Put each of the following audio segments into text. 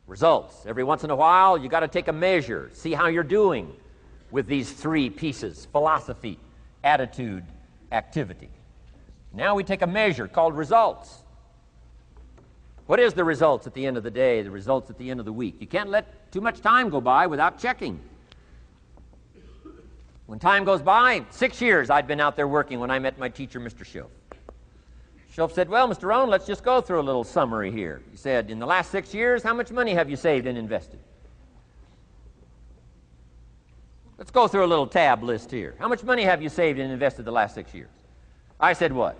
Results. Every once in a while, you got to take a measure, see how you're doing with these three pieces: philosophy, attitude, activity. Now we take a measure called results. What is the results at the end of the day, the results at the end of the week? You can't let too much time go by without checking. When time goes by, 6 years I'd been out there working when I met my teacher, Mr. Schoaf. Schoaf said, well, Mr. Rohn, let's just go through a little summary here. He said, in the last 6 years, how much money have you saved and invested? Let's go through a little tab list here. How much money have you saved and invested the last 6 years? I said, what?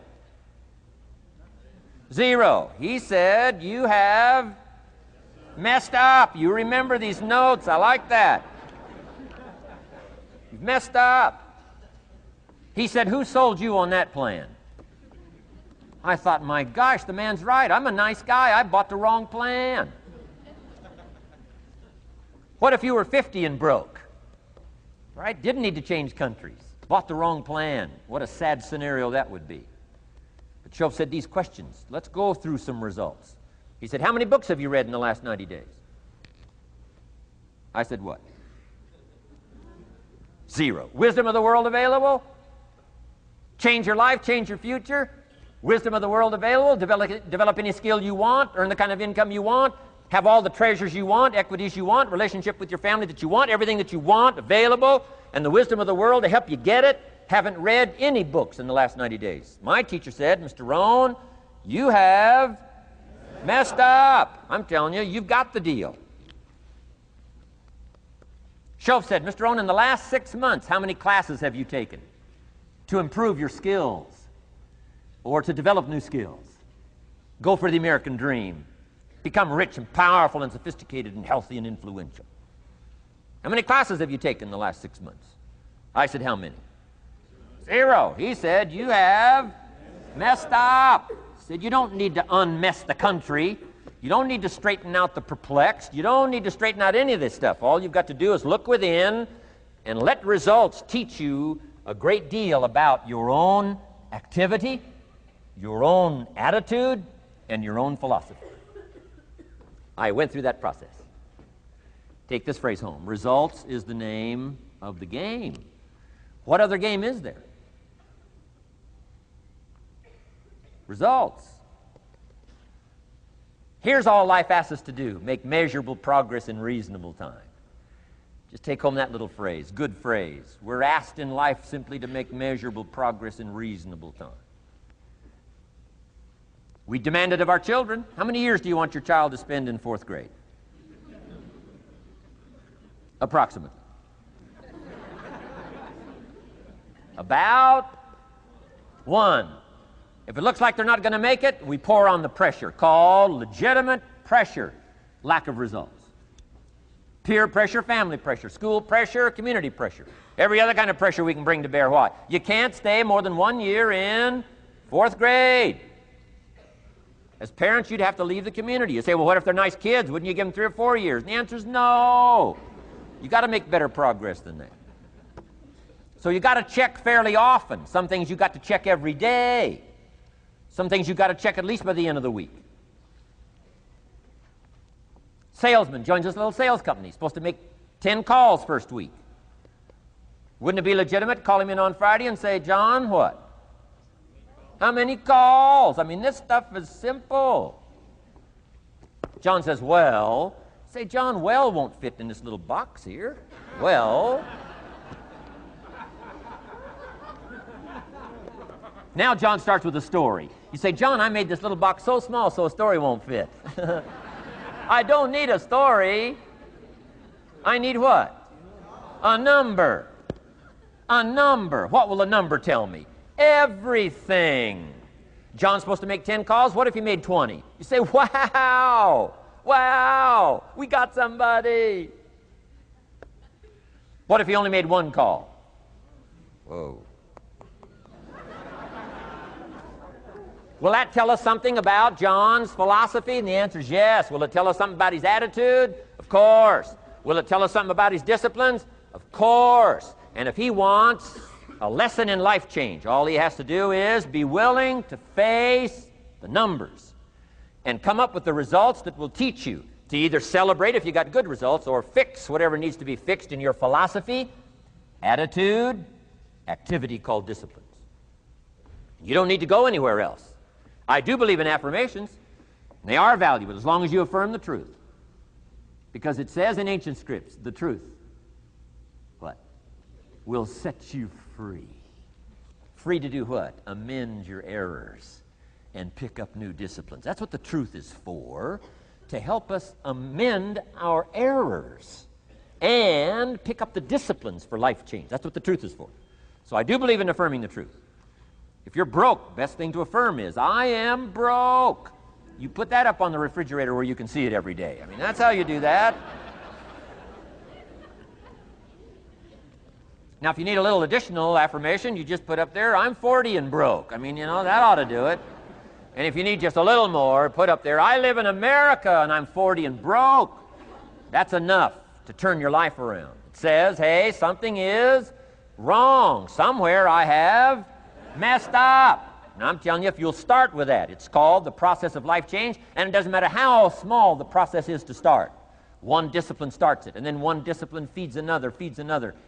0. He said, you have messed up. You remember these notes. I like that. You've messed up. He said, who sold you on that plan? I thought, my gosh, the man's right. I'm a nice guy. I bought the wrong plan. What if you were 50 and broke? Right? Didn't need to change countries. Bought the wrong plan. What a sad scenario that would be. But Schoaf said these questions. Let's go through some results. He said, how many books have you read in the last 90 days? I said, what? 0. Wisdom of the world available? Change your life, change your future? Wisdom of the world available? Develop any skill you want, earn the kind of income you want, have all the treasures you want, equities you want, relationship with your family that you want, everything that you want available, and the wisdom of the world to help you get it. Haven't read any books in the last 90 days. My teacher said, Mr. Rohn, you have messed up. I'm telling you, you've got the deal. Schoaf said, Mr. Rohn, in the last 6 months, how many classes have you taken to improve your skills or to develop new skills? Go for the American dream. Become rich and powerful and sophisticated and healthy and influential. How many classes have you taken in the last 6 months? I said, how many? 0. He said, you have messed up. He said, you don't need to unmess the country. You don't need to straighten out the perplexed. You don't need to straighten out any of this stuff. All you've got to do is look within and let results teach you a great deal about your own activity, your own attitude, and your own philosophy. I went through that process. Take this phrase home. Results is the name of the game. What other game is there? Results. Here's all life asks us to do: make measurable progress in reasonable time. Just take home that little phrase, good phrase. We're asked in life simply to make measurable progress in reasonable time. We demand it of our children. How many years do you want your child to spend in 4th grade? Approximately. About 1. If it looks like they're not going to make it, we pour on the pressure, called legitimate pressure, lack of results. Peer pressure, family pressure, school pressure, community pressure. Every other kind of pressure we can bring to bear. What? You can't stay more than 1 year in 4th grade. As parents, you'd have to leave the community. You say, well, what if they're nice kids? Wouldn't you give them 3 or 4 years? And the answer is no. You got to make better progress than that. So you got to check fairly often. Some things you got to check every day. Some things you got to check at least by the end of the week. Salesman joins this little sales company. He's supposed to make 10 calls first week. Wouldn't it be legitimate to call him in on Friday and say, John, what? How many calls? I mean, this stuff is simple. John says, well. Say, John, well won't fit in this little box here. Well. Now John starts with a story. You say, John, I made this little box so small so a story won't fit. I don't need a story. I need what? A number. A number. What will a number tell me? Everything. John's supposed to make 10 calls. What if he made 20? You say, wow. Wow. We got somebody. What if he only made 1 call? Whoa. Will that tell us something about John's philosophy? And the answer is yes. Will it tell us something about his attitude? Of course. Will it tell us something about his disciplines? Of course. And if he wants a lesson in life change, all he has to do is be willing to face the numbers and come up with the results that will teach you to either celebrate if you got good results or fix whatever needs to be fixed in your philosophy, attitude, activity called disciplines. You don't need to go anywhere else. I do believe in affirmations. They are valuable as long as you affirm the truth. Because it says in ancient scripts, the truth, what? Will set you free. Free to do what? Amend your errors and pick up new disciplines. That's what the truth is for, to help us amend our errors and pick up the disciplines for life change. That's what the truth is for. So I do believe in affirming the truth. If you're broke, best thing to affirm is, I am broke. You put that up on the refrigerator where you can see it every day. I mean, that's how you do that. Now, if you need a little additional affirmation, you just put up there, I'm 40 and broke. I mean, you know, that ought to do it. And if you need just a little more, put up there, I live in America and I'm 40 and broke. That's enough to turn your life around. It says, hey, something is wrong. Somewhere I have messed up. And I'm telling you, if you'll start with that, it's called the process of life change, and it doesn't matter how small the process is to start. One discipline starts it, and then one discipline feeds another,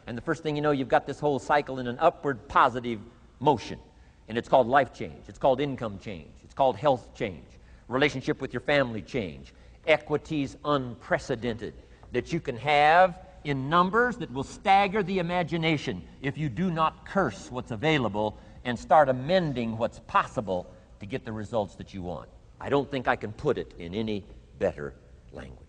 and the first thing you know, you've got this whole cycle in an upward positive motion. And it's called life change. It's called income change. It's called health change. Relationship with your family change. Equities unprecedented that you can have in numbers that will stagger the imagination if you do not curse what's available and start amending what's possible to get the results that you want. I don't think I can put it in any better language.